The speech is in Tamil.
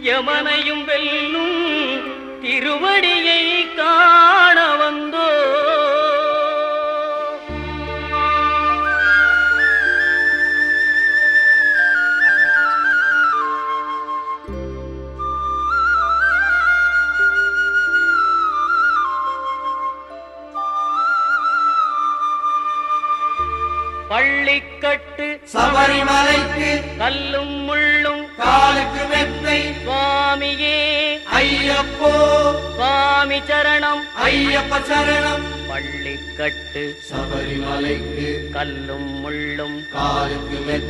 யமனையும் வெல்லும் திருவடியை காண வந்தோ. பள்ளிக்கட்டு சபரிமலைக்கு கல்லும் முள்ளும் காலுக்கு மெத்தை சுவாமியே ஐயப்போ சுவாமி சரணம் ஐயப்ப சரணம். பள்ளிக்கட்டு சபரிமலைக்கு கல்லும் முள்ளும் காலுக்கு மெத்தை